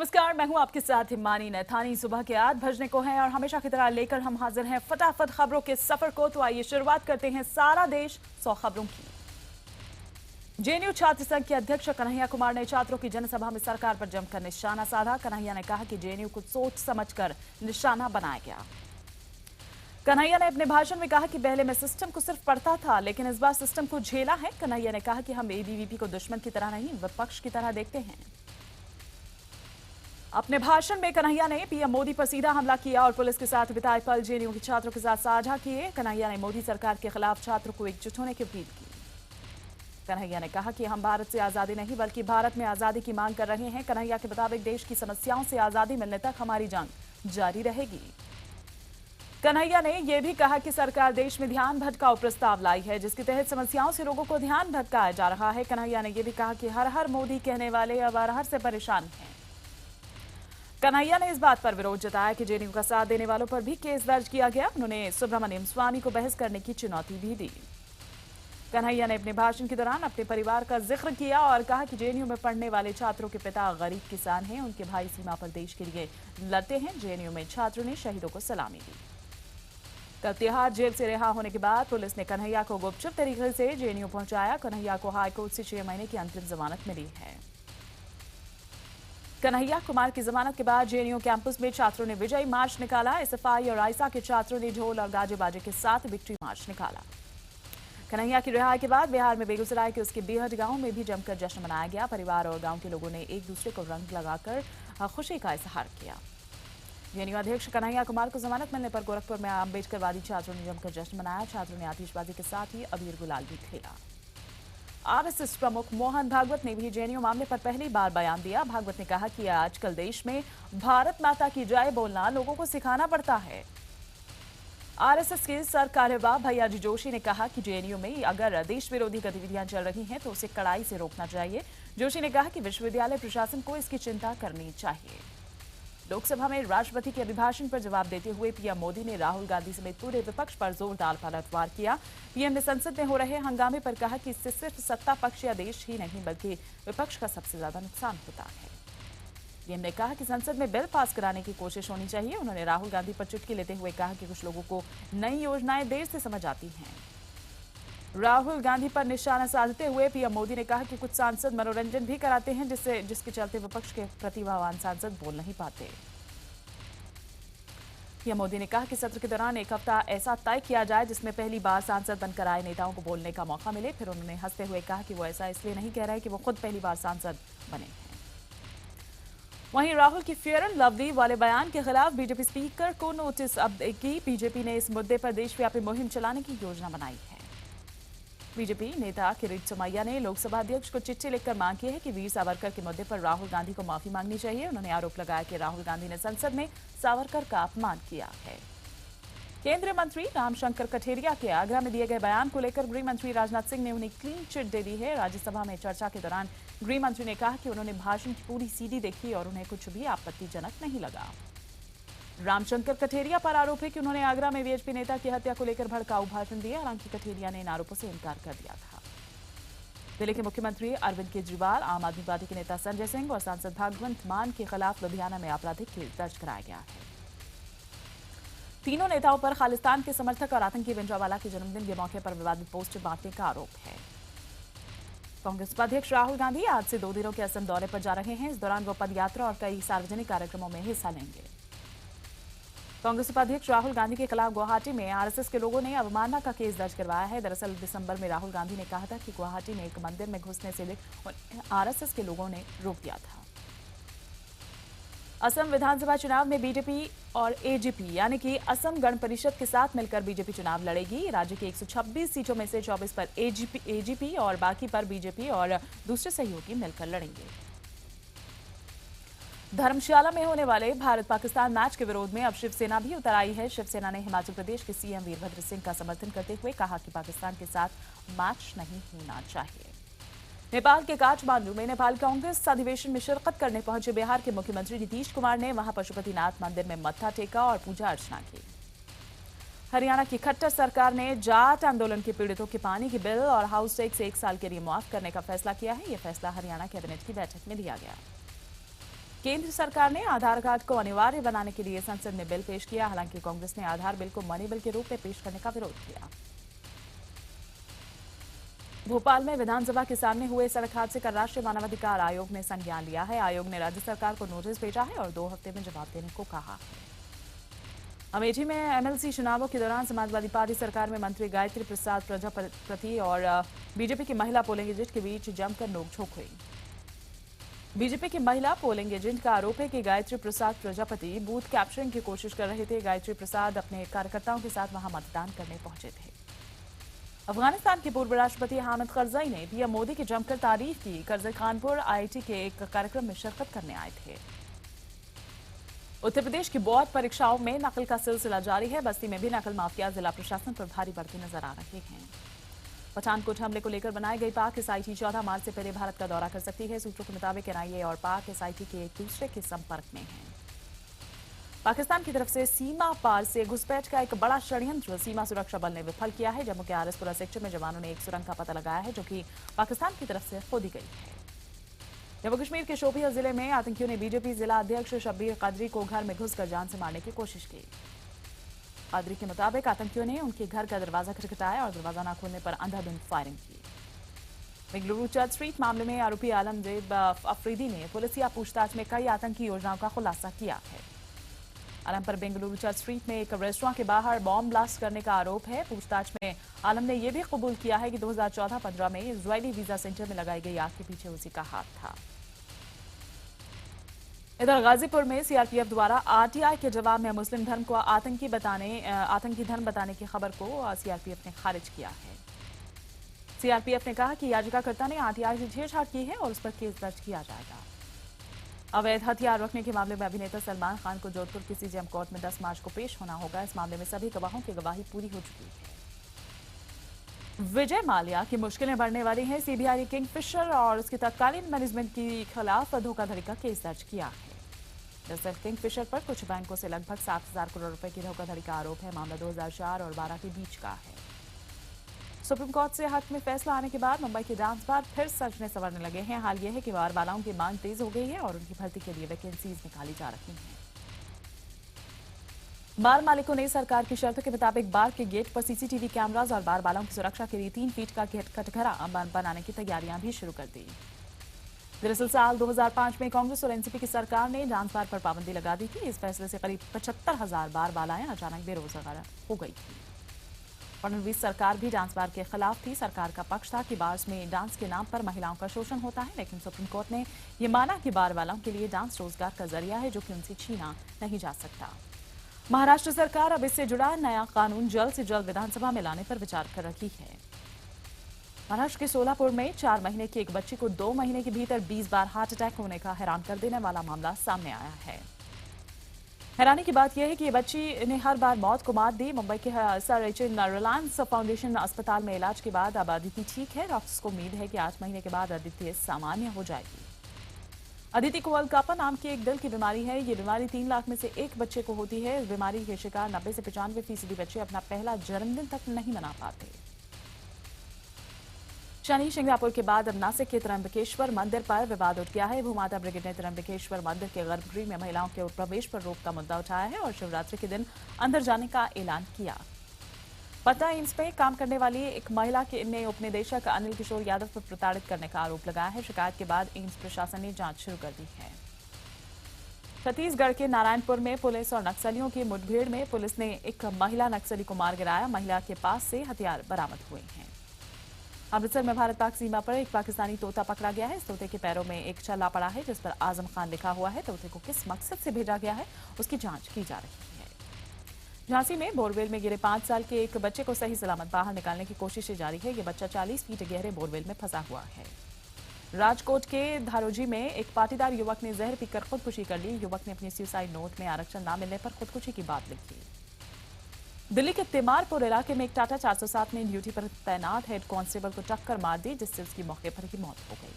नमस्कार, मैं हूं आपके साथ हिमानी नैथानी। सुबह के 8 बजने को हैं और हमेशा की तरह लेकर हम हाजिर हैं फटाफट खबरों के सफर को। तो आइए शुरुआत करते हैं सारा देश 100 खबरों की। जेएनयू छात्र संघ के अध्यक्ष कन्हैया कुमार ने छात्रों की जनसभा में सरकार पर जमकर निशाना साधा। कन्हैया ने कहा कि जेएनयू को सोच समझकर निशाना बनाया गया। कन्हैया ने अपने भाषण में कहा कि पहले मैं सिस्टम को सिर्फ पढ़ता था, लेकिन इस बार सिस्टम को झेला है। कन्हैया ने कहा कि हम एबीवीपी को दुश्मन की तरह नहीं, विपक्ष की तरह देखते हैं। अपने भाषण में कन्हैया ने पीएम मोदी पर सीधा हमला किया और पुलिस के साथ बिताए पल जेएनयू के छात्रों के साथ साझा किए। कन्हैया ने मोदी सरकार के खिलाफ छात्रों को एकजुट होने की अपील की। कन्हैया ने कहा कि हम भारत से आजादी नहीं बल्कि भारत में आजादी की मांग कर रहे हैं। कन्हैया के मुताबिक देश की समस्याओं से आजादी मिलने तक हमारी जंग जारी रहेगी। कन्हैया ने यह भी कहा कि सरकार देश में ध्यान भटकाऊ प्रस्ताव लाई है, जिसके तहत समस्याओं से लोगों को ध्यान भटकाया जा रहा है। कन्हैया ने यह भी कहा कि हर हर मोदी कहने वाले अब हर से परेशान हैं। कन्हैया ने इस बात पर विरोध जताया कि जेएनयू का साथ देने वालों पर भी केस दर्ज किया गया। उन्होंने सुब्रमण्यम स्वामी को बहस करने की चुनौती भी दी। कन्हैया ने अपने भाषण के दौरान अपने परिवार का जिक्र किया और कहा कि जेएनयू में पढ़ने वाले छात्रों के पिता गरीब किसान हैं, उनके भाई सीमा पर देश के लिए लड़ते हैं। जेएनयू में छात्रों ने शहीदों को सलामी दी। कल तिहाड़ जेल से रिहा होने के बाद पुलिस ने कन्हैया को गुपचुप तरीके से जेएनयू पहुंचाया। कन्हैया को हाईकोर्ट से 6 महीने की अंतरिम जमानत मिली है। कन्हैया कुमार की जमानत के बाद जेएनयू कैंपस में छात्रों ने विजय मार्च निकाला। एसएफआई और आइसा के छात्रों ने ढोल और गाजे बाजे के साथ विक्ट्री मार्च निकाला। कन्हैया की रिहाई के बाद बिहार में बेगूसराय के उसके बेहद गांव में भी जमकर जश्न मनाया गया। परिवार और गांव के लोगों ने एक दूसरे को रंग लगाकर खुशी का इजहार किया। जेएनयू अध्यक्ष कन्हैया कुमार को जमानत मिलने पर गोरखपुर में अम्बेडकरवादी छात्रों ने जमकर जश्न मनाया। छात्रों ने आतिशबाजी के साथ ही अबीर गुलाल भी खेला। आरएसएस प्रमुख मोहन भागवत ने भी जेएनयू मामले पर पहली बार बयान दिया। भागवत ने कहा कि आजकल देश में भारत माता की जय बोलना लोगों को सिखाना पड़ता है। आरएसएस के सर कार्यवाह भैयाजी जोशी ने कहा कि जेएनयू में अगर देश विरोधी गतिविधियां चल रही हैं तो उसे कड़ाई से रोकना चाहिए। जोशी ने कहा कि विश्वविद्यालय प्रशासन को इसकी चिंता करनी चाहिए। लोकसभा में राष्ट्रपति के अभिभाषण पर जवाब देते हुए पीएम मोदी ने राहुल गांधी समेत पूरे विपक्ष पर जोरदार पलटवार किया। पीएम ने संसद में हो रहे हंगामे पर कहा कि इससे सिर्फ सत्ता पक्ष या देश ही नहीं बल्कि विपक्ष का सबसे ज्यादा नुकसान होता है। पीएम ने कहा कि संसद में बिल पास कराने की कोशिश होनी चाहिए। उन्होंने राहुल गांधी पर चुटकी लेते हुए कहा कि कुछ लोगों को नई योजनाएं देर से समझ आती हैं। राहुल गांधी पर निशाना साधते हुए पीएम मोदी ने कहा कि कुछ सांसद मनोरंजन भी कराते हैं, जिसके चलते विपक्ष के प्रतिभावान सांसद बोल नहीं पाते। पीएम मोदी ने कहा कि सत्र के दौरान एक हफ्ता ऐसा तय किया जाए जिसमें पहली बार सांसद बनकर आए नेताओं को बोलने का मौका मिले। फिर उन्होंने हंसते हुए कहा कि वो ऐसा इसलिए नहीं कह रहे कि वो खुद पहली बार सांसद बने हैं। वहीं राहुल की फेयर एंड लवली वाले बयान के खिलाफ बीजेपी स्पीकर को नोटिस अब देगी। बीजेपी ने इस मुद्दे पर देशव्यापी मुहिम चलाने की योजना बनाई है। बीजेपी नेता किरीट सोमैया ने लोकसभा अध्यक्ष को चिट्ठी लिखकर मांग की है कि वीर सावरकर के मुद्दे पर राहुल गांधी को माफी मांगनी चाहिए। उन्होंने आरोप लगाया कि राहुल गांधी ने संसद में सावरकर का अपमान किया है। केंद्रीय मंत्री रामशंकर कठेरिया के आगरा में दिए गए बयान को लेकर गृह मंत्री राजनाथ सिंह ने उन्हें क्लीन चिट दे दी है। राज्यसभा में चर्चा के दौरान गृह मंत्री ने कहा कि उन्होंने भाषण की पूरी सीडी देखी और उन्हें कुछ भी आपत्तिजनक नहीं लगा। रामशंकर कठेरिया पर आरोप है कि उन्होंने आगरा में बीएचपी नेता की हत्या को लेकर भड़काऊ भाषण दिया। हालांकि कठेरिया ने इन आरोपों से इनकार कर दिया था। दिल्ली के मुख्यमंत्री अरविंद केजरीवाल, आम आदमी पार्टी के नेता संजय सिंह और सांसद भगवंत मान के खिलाफ लुधियाना में आपराधिक केस दर्ज कराया गया है। तीनों नेताओं पर खालिस्तान के समर्थक और आतंकी भिंडरावाला के जन्मदिन के मौके पर विवादित पोस्टर बांटने का आरोप है। कांग्रेस उपाध्यक्ष राहुल गांधी आज से 2 दिनों के असम दौरे पर जा रहे हैं। इस दौरान वो पदयात्रा और कई सार्वजनिक कार्यक्रमों में हिस्सा लेंगे। कांग्रेस उपाध्यक्ष राहुल गांधी के खिलाफ गुवाहाटी में आरएसएस के लोगों ने अवमानना का केस दर्ज करवाया है। दरअसल दिसंबर में राहुल गांधी ने कहा था कि गुवाहाटी में एक मंदिर में घुसने से आरएसएस के लोगों ने रोक दिया था। असम विधानसभा चुनाव में बीजेपी और एजीपी यानी कि असम गण परिषद के साथ मिलकर बीजेपी चुनाव लड़ेगी। राज्य की 126 सीटों में से 24 पर एजीपी और बाकी पर बीजेपी और दूसरे सहयोगी मिलकर लड़ेंगे। धर्मशाला में होने वाले भारत पाकिस्तान मैच के विरोध में अब शिवसेना भी उतर आई है। शिवसेना ने हिमाचल प्रदेश के सीएम वीरभद्र सिंह का समर्थन करते हुए कहा कि पाकिस्तान के साथ मैच नहीं होना चाहिए। नेपाल के काठमांडू में नेपाल कांग्रेस अधिवेशन में शिरकत करने पहुंचे बिहार के मुख्यमंत्री नीतीश कुमार ने वहां पशुपतिनाथ मंदिर में मत्था टेका और पूजा अर्चना की। हरियाणा की खट्टर सरकार ने जाट आंदोलन के पीड़ितों के पानी के बिल और हाउस टैक्स 1 साल के लिए मुआफ करने का फैसला किया है। यह फैसला हरियाणा कैबिनेट की बैठक में लिया गया। केंद्र सरकार ने आधार कार्ड को अनिवार्य बनाने के लिए संसद में बिल पेश किया। हालांकि कांग्रेस ने आधार बिल को मनी बिल के रूप में पेश करने का विरोध किया। भोपाल में विधानसभा के सामने हुए सड़क हादसे का राष्ट्रीय मानवाधिकार आयोग ने संज्ञान लिया है। आयोग ने राज्य सरकार को नोटिस भेजा है और 2 हफ्ते में जवाब देने को कहा है। अमेठी में एमएलसी चुनावों के दौरान समाजवादी पार्टी सरकार में मंत्री गायत्री प्रसाद प्रजापति और बीजेपी की महिला पोलिंग एजेंट के बीच जमकर नोकझोंक हुई। बीजेपी की महिला पोलिंग एजेंट का आरोप है कि गायत्री प्रसाद प्रजापति बूथ कैप्चरिंग की कोशिश कर रहे थे। गायत्री प्रसाद अपने कार्यकर्ताओं के साथ वहां मतदान करने पहुंचे थे। अफगानिस्तान के पूर्व राष्ट्रपति हामिद करजई ने पीएम मोदी की जमकर तारीफ की। करजई कानपुर आईआईटी के एक कार्यक्रम में शिरकत करने आए थे। उत्तर प्रदेश की बोर्ड परीक्षाओं में नकल का सिलसिला जारी है। बस्ती में भी नकल माफिया जिला प्रशासन पर भारी बढ़ते नजर आ रहे हैं। पठानकोट हमले को लेकर बनाई गई पाक एसआईटी 14 मार्च से पहले भारत का दौरा कर सकती है। सूत्रों के मुताबिक एनआईए और पाक एसआईटी के एक दूसरे के संपर्क में हैं। पाकिस्तान की तरफ से सीमा पार से घुसपैठ का एक बड़ा षड्यंत्र सीमा सुरक्षा बल ने विफल किया है। जम्मू के आरएसपुरा सेक्टर में जवानों ने एक सुरंग का पता लगाया है, जो कि पाकिस्तान की तरफ से खोदी गई है। जम्मू कश्मीर के शोपियां जिले में आतंकियों ने बीजेपी जिला अध्यक्ष शब्बीर कादरी को घर में घुसकर जान से मारने की कोशिश की। कादरी के मुताबिक आतंकियों ने उनके घर का दरवाजा खटखटाया और दरवाजा न खोलने पर अंधाधुंध फायरिंग की। बेंगलुरु चर्च स्ट्रीट मामले में आरोपी आलमजेब अफरीदी ने पुलिसिया पूछताछ में कई आतंकी योजनाओं का खुलासा किया है। आलम पर बेंगलुरु चर्च स्ट्रीट में एक रेस्टोरेंट के बाहर बॉम्ब ब्लास्ट करने का आरोप है। पूछताछ में आलम ने यह भी कबूल किया है कि 2014-15 में इजरायली वीजा सेंटर में लगाई गई आग के पीछे उसी का हाथ था। इधर गाजीपुर में सीआरपीएफ द्वारा आरटीआई के जवाब में मुस्लिम धर्म को आतंकी धर्म बताने की खबर को सीआरपीएफ ने खारिज किया है। सीआरपीएफ ने कहा कि याचिकाकर्ता ने आरटीआई से छेड़छाड़ की है और उस पर केस दर्ज किया जाएगा। अवैध हथियार रखने के मामले में अभिनेता सलमान खान को जोधपुर की सीजेएम कोर्ट में 10 मार्च को पेश होना होगा। इस मामले में सभी गवाहों की गवाही पूरी हो चुकी है। विजय माल्या की मुश्किलें बढ़ने वाली हैं। सीबीआई ने किंगफिशर और उसके तत्कालीन मैनेजमेंट के खिलाफ धोखाधड़ी का केस दर्ज किया है। दरअसल किंगफिशर पर कुछ बैंकों से लगभग 7,000 करोड़ रुपए की धोखाधड़ी का आरोप है। मामला 2004 और 12 के बीच का है। सुप्रीम कोर्ट से हक में फैसला आने के बाद मुंबई के डांस बार फिर सजने संवरने लगे हैं। हाल यह है कि बार बालाओं की मांग तेज हो गई है और उनकी भर्ती के लिए वैकेंसीज निकाली जा रही हैं। बार मालिकों ने सरकार की शर्तों के मुताबिक बार के गेट पर सीसीटीवी कैमराज और बार बालाओं की सुरक्षा के लिए 3 फीट का कटघरा बनाने की तैयारियां भी शुरू कर दी। दरअसल साल 2005 में कांग्रेस और एनसीपी की सरकार ने डांस बार पर पाबंदी लगा दी थी। इस फैसले से करीब 75,000 बार बालाएं अचानक बेरोजगार हो गई थी। फडणवीस सरकार भी डांस बार के खिलाफ थी। सरकार का पक्ष था कि बार्स में डांस के नाम पर महिलाओं का शोषण होता है, लेकिन सुप्रीम कोर्ट ने यह माना कि बार वालों के लिए डांस रोजगार का जरिया है, जो कि उनसे छीना नहीं जा सकता। महाराष्ट्र सरकार अब इससे जुड़ा नया कानून जल्द से जल्द विधानसभा में लाने पर विचार कर रही है। महाराष्ट्र के सोलापुर में 4 महीने की एक बच्ची को 2 महीने के भीतर 20 बार हार्ट अटैक होने का हैरान कर देने वाला मामला सामने आया है। हैरानी की बात यह है कि ये बच्ची ने हर बार मौत को मात दी। मुंबई के sir H N Reliance Foundation अस्पताल में इलाज के बाद अब अदिति ठीक है। डॉक्टर्स को उम्मीद है कि 8 महीने के बाद अदिति सामान्य हो जाएगी। अदिति को वल्कापा नाम की एक दिल की बीमारी है। ये बीमारी 3 लाख में से एक बच्चे को होती है। इस बीमारी के शिकार 90 से 95% बच्चे अपना पहला जन्मदिन तक नहीं मना पाते। शनि सिंगापुर के बाद अब नासिक के त्र्यंबकेश्वर मंदिर पर विवाद उठ गया है। भूमाता ब्रिगेड ने त्र्यंबकेश्वर मंदिर के गर्भगृह में महिलाओं के प्रवेश पर रोक का मुद्दा उठाया है और शिवरात्रि के दिन अंदर जाने का ऐलान किया। पटना एम्स में काम करने वाली एक महिला ने उपनिदेशक अनिल किशोर यादव पर प्रताड़ित करने का आरोप लगाया है। शिकायत के बाद एम्स प्रशासन ने जांच शुरू कर दी है। छत्तीसगढ़ के नारायणपुर में पुलिस और नक्सलियों की मुठभेड़ में पुलिस ने एक महिला नक्सली को मार गिराया। महिला के पास से हथियार बरामद हुए हैं। अमृतसर में भारत पाक सीमा पर एक पाकिस्तानी तोता पकड़ा गया है। इस तोते के पैरों में एक छल्ला पड़ा है जिस पर आजम खान लिखा हुआ है। तोते को किस मकसद से भेजा गया है, उसकी जांच की जा रही है। झांसी में बोरवेल में गिरे 5 साल के एक बच्चे को सही सलामत बाहर निकालने की कोशिशें जारी है। ये बच्चा 40 फीट गहरे बोरवेल में फंसा हुआ है। राजकोट के धारोजी में एक पाटीदार युवक ने जहर पीकर खुदकुशी कर ली। युवक ने अपनी सुसाइड नोट में आरक्षण न मिलने पर खुदकुशी की बात लिखी। दिल्ली के तिमारपुर इलाके में एक टाटा 407 में ड्यूटी पर तैनात हेड कांस्टेबल को टक्कर मार दी, जिससे उसकी मौके पर ही मौत हो गई।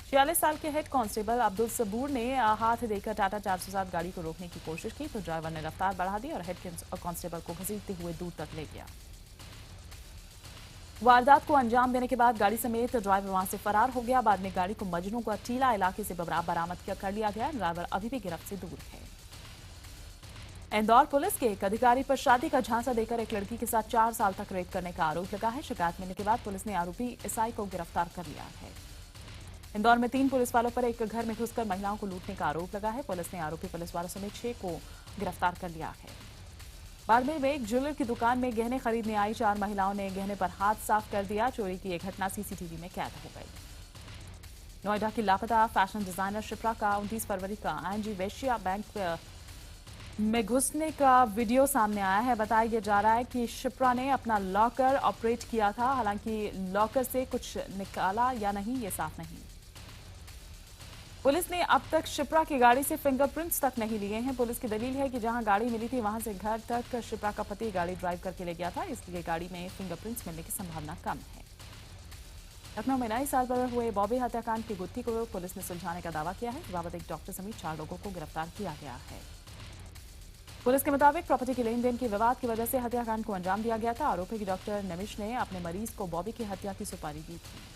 46 साल के हेड कांस्टेबल अब्दुल सबूर ने हाथ देकर टाटा 407 गाड़ी को रोकने की कोशिश की तो ड्राइवर ने रफ्तार बढ़ा दी और हेड कांस्टेबल को घसीटते हुए दूर तक ले गया। वारदात को अंजाम देने के बाद गाड़ी समेत ड्राइवर वहां से फरार हो गया। बाद में गाड़ी को मजनू का टीला इलाके से बरामद कर लिया गया। ड्राइवर अभी भी गिरफ्त से दूर है। इंदौर पुलिस के एक अधिकारी पर शादी का झांसा देकर एक लड़की के साथ 4 साल तक रेप करने का आरोप लगा है। शिकायत मिलने के बाद पुलिस ने आरोपी ईसाई को गिरफ्तार कर लिया है। इंदौर में 3 पुलिस वालों पर एक घर में घुसकर महिलाओं को लूटने का आरोप लगा है। पुलिस ने आरोपी पुलिस वालों समेत 6 को गिरफ्तार कर लिया है। बाड़मेर में एक ज्वेलर की दुकान में गहने खरीदने आई 4 महिलाओं ने गहने पर हाथ साफ कर दिया। चोरी की यह घटना सीसीटीवी में कैद हो गई। नोएडा की लापता फैशन डिजाइनर शिप्रा का 29 फरवरी का आईएनजी वेश्या बैंक में घुसने का वीडियो सामने आया है। बताया जा रहा है कि शिप्रा ने अपना लॉकर ऑपरेट किया था। हालांकि लॉकर से कुछ निकाला या नहीं ये साफ नहीं। पुलिस ने अब तक शिप्रा की गाड़ी से फिंगरप्रिंट्स तक नहीं लिए हैं। पुलिस की दलील है कि जहां गाड़ी मिली थी वहां से घर तक शिप्रा का पति गाड़ी ड्राइव करके ले गया था, इसलिए गाड़ी में फिंगरप्रिंट्स मिलने की संभावना कम है। लखनऊ में 29 साल पर हुए बॉबी हत्याकांड की गुत्थी को पुलिस ने सुलझाने का दावा किया है। इस बाबत एक डॉक्टर समेत 4 लोगों को गिरफ्तार किया गया है। पुलिस के मुताबिक प्रॉपर्टी के लेन देन के विवाद की वजह से हत्याकांड को अंजाम दिया गया था। आरोपी की डॉक्टर नमिश ने अपने मरीज को बॉबी की हत्या की सुपारी दी थी।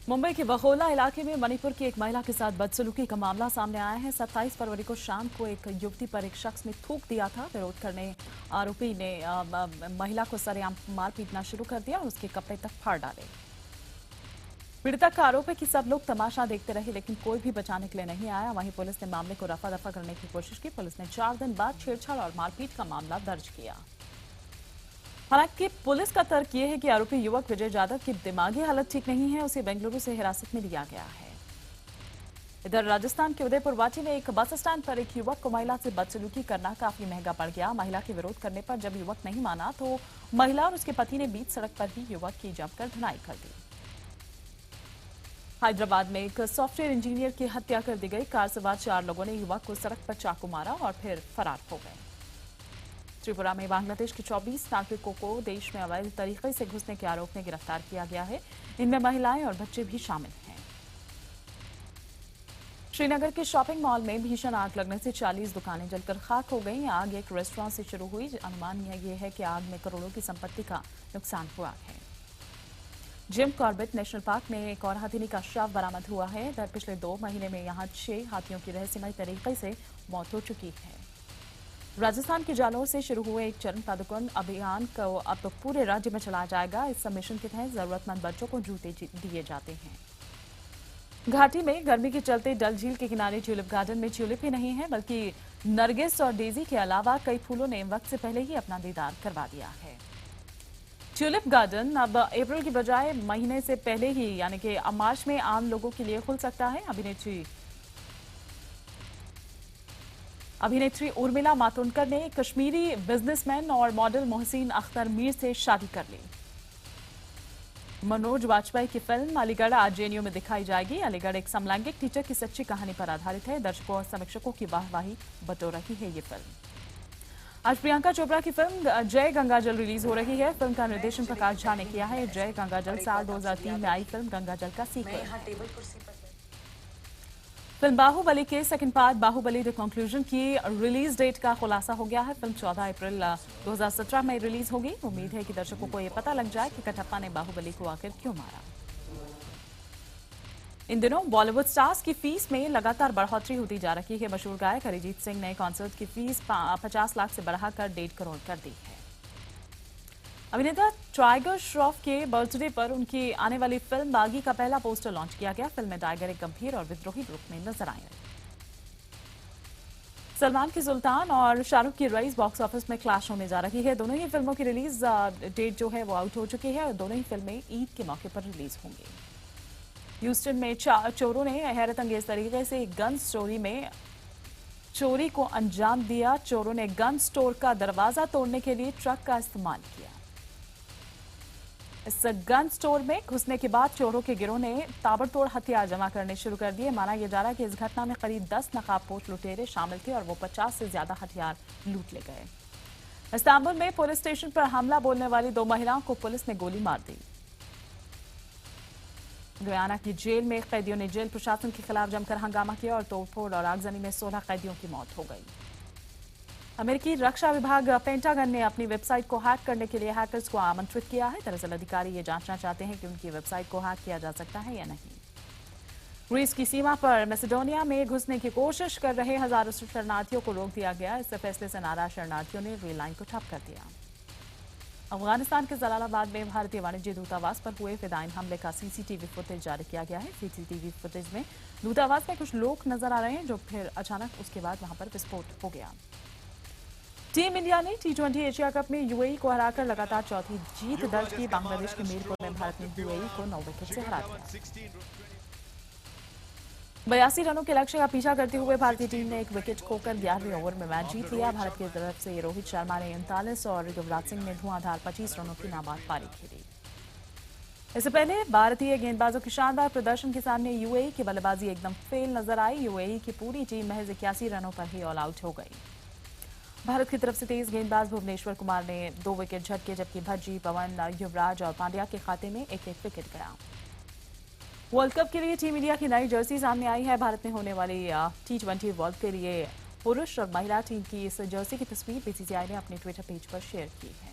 मुंबई के बखोला इलाके में मणिपुर की एक महिला के साथ बदसलूकी का मामला सामने आया है। 27 फरवरी को शाम को एक युवती पर एक शख्स ने थूक दिया था। विरोध करने आरोपी ने महिला को सरेआम मार पीटना शुरू कर दिया और उसके कपड़े तक फाड़ डाले। पीड़िता का आरोप है कि सब लोग तमाशा देखते रहे, लेकिन कोई भी बचाने के लिए नहीं आया। वहीं पुलिस ने मामले को रफा दफा करने की कोशिश की। पुलिस ने 4 दिन बाद छेड़छाड़ और मारपीट का मामला दर्ज किया। हालांकि पुलिस का तर्क यह है कि आरोपी युवक विजय यादव की दिमागी हालत ठीक नहीं है, उसे बेंगलुरु से हिरासत में लिया गया है। इधर राजस्थान के उदयपुर वाटी में एक बस स्टैंड पर एक युवक को महिला से बदसलूकी करना काफी महंगा पड़ गया। महिला के विरोध करने पर जब युवक नहीं माना तो महिला और उसके पति ने बीच सड़क पर ही युवक की जमकर धुनाई कर दी। हैदराबाद में एक सॉफ्टवेयर इंजीनियर की हत्या कर दी गई। कार सवार 4 लोगों ने युवक को सड़क पर चाकू मारा और फिर फरार हो गए। त्रिपुरा में बांग्लादेश के 24 नागरिकों को देश में अवैध तरीके से घुसने के आरोप में गिरफ्तार किया गया है। इनमें महिलाएं और बच्चे भी शामिल हैं। श्रीनगर के शॉपिंग मॉल में भीषण आग लगने से 40 दुकानें जलकर खाक हो गई। आग एक रेस्टोरेंट से शुरू हुई। अनुमान यह है कि आग में करोड़ों की संपत्ति का नुकसान हुआ है। जिम कॉर्बेट नेशनल पार्क में एक और हाथी का शव बरामद हुआ है। पिछले 2 महीने में यहां 6 हाथियों की रहस्यमय तरीके से मौत हो चुकी है। राजस्थान के जालौर से शुरू हुए एक चरण पदकों अभियान को अब तो पूरे राज्य में चलाया जाएगा। इस मिशन के तहत जरूरतमंद बच्चों को जूते दिए जाते हैं। घाटी में गर्मी के चलते डल झील के किनारे ट्यूलिप गार्डन में ट्यूलिप ही नहीं है, बल्कि नरगिस और डेजी के अलावा कई फूलों ने वक्त से पहले ही अपना दीदार करवा दिया है। ट्यूलिप गार्डन अब अप्रैल की बजाय महीने से पहले ही यानी कि मार्च में आम लोगों के लिए खुल सकता है। अभिनेत्री उर्मिला मातोंडकर ने कश्मीरी बिजनेसमैन और मॉडल मोहसिन अख्तर मीर से शादी कर ली। मनोज वाजपेयी की फिल्म अलीगढ़ आज जेएनयू में दिखाई जाएगी। अलीगढ़ एक समलैंगिक टीचर की सच्ची कहानी पर आधारित है। दर्शकों और समीक्षकों की वाहवाही बटोर रही है ये फिल्म। आज प्रियंका चोपड़ा की फिल्म जय गंगाजल रिलीज हो रही है। फिल्म का निर्देशन प्रकाश झा ने किया है। जय गंगाजल साल 2003 में आई फिल्म गंगाजल का सीक्वल है। फिल्म बाहुबली के second part Baahubali the conclusion की रिलीज डेट का खुलासा हो गया है। फिल्म 14 अप्रैल 2017 में रिलीज होगी। उम्मीद है कि दर्शकों को यह पता लग जाए कि कटप्पा ने बाहुबली को आखिर क्यों मारा। इन दिनों बॉलीवुड स्टार्स की फीस में लगातार बढ़ोतरी होती जा रही है। मशहूर गायक अरिजीत सिंह ने कॉन्सर्ट की फीस 50 लाख से बढ़ाकर 1.5 करोड़ कर दी है। अभिनेता टाइगर श्रॉफ के बर्थडे पर उनकी आने वाली फिल्म बागी का पहला पोस्टर लॉन्च किया गया। फिल्म में टाइगर एक गंभीर और विद्रोही रूप में नजर आए। सलमान की सुल्तान और शाहरुख की रईस बॉक्स ऑफिस में क्लैश होने जा रही है। दोनों ही फिल्मों की रिलीज डेट जो है वो आउट हो चुकी है और दोनों ही फिल्में ईद के मौके पर रिलीज होंगी। ह्यूस्टन में चोरों ने हैरत अंगेज तरीके से गन स्टोरी में चोरी को अंजाम दिया। चोरों ने गन स्टोर का दरवाजा तोड़ने के लिए ट्रक का इस्तेमाल किया। इस गन स्टोर में घुसने के बाद चोरों के गिरोह ने ताबड़तोड़ हथियार जमा करने शुरू कर दिए। माना यह जा रहा है कि इस घटना में करीब 10 नकाबपोश लुटेरे शामिल थे और वो 50 से ज्यादा हथियार लूट ले गए। इस्तांबुल में पुलिस स्टेशन पर हमला बोलने वाली 2 महिलाओं को पुलिस ने गोली मार दी। गुयाना की जेल में कैदियों ने जेल प्रशासन के खिलाफ जमकर हंगामा किया और तोड़फोड़ और आगजनी में 16 कैदियों की मौत हो गई। अमेरिकी रक्षा विभाग पेंटागन ने अपनी वेबसाइट को हैक करने के लिए हैकर्स को आमंत्रित किया है। दरअसल अधिकारी ये जांचना चाहते हैं कि उनकी वेबसाइट को हैक किया जा सकता है या नहीं। ग्रीस की सीमा पर मैसेडोनिया में घुसने की कोशिश कर रहे हजारों शरणार्थियों को रोक दिया गया। इस फैसले से नाराज शरणार्थियों ने रेल लाइन को ठप कर दिया। अफगानिस्तान के जलालाबाद में भारतीय वाणिज्य दूतावास पर हुए फिदाइन हमले का सीसीटीवी फुटेज जारी किया गया है। सीसीटीवी फुटेज में दूतावास में कुछ लोग नजर आ रहे हैं, जो फिर अचानक उसके बाद वहां पर विस्फोट हो गया। टीम इंडिया ने T20 एशिया कप में यूएई को हराकर लगातार चौथी जीत दर्ज की। बांग्लादेश के मीरपुर में भारत ने यूएई को 9 विकेट से हरा दिया। 82 रनों के लक्ष्य का पीछा करते हुए भारतीय टीम ने एक विकेट खोकर 11वें ओवर में मैच जीत लिया। भारत की तरफ से रोहित शर्मा ने 39 और युवराज सिंह ने धुआंधार 25 रनों की नाबाद पारी खेली। इससे पहले भारतीय गेंदबाजों के शानदार प्रदर्शन के सामने यूएई की बल्लेबाजी एकदम फेल नजर आई। यूएई की पूरी टीम महज 81 रनों पर ही ऑल आउट हो गई। भारत की तरफ से तेज गेंदबाज भुवनेश्वर कुमार ने 2 विकेट झटके, जबकि भज्जी, पवन, युवराज और पांड्या के खाते में एक एक विकेट गया। वर्ल्ड कप के लिए टीम इंडिया की नई जर्सी सामने आई है। भारत में होने वाली T20 वर्ल्ड के लिए पुरुष और महिला टीम की इस जर्सी की तस्वीर बीसीसीआई ने अपने ट्विटर पेज पर शेयर की है।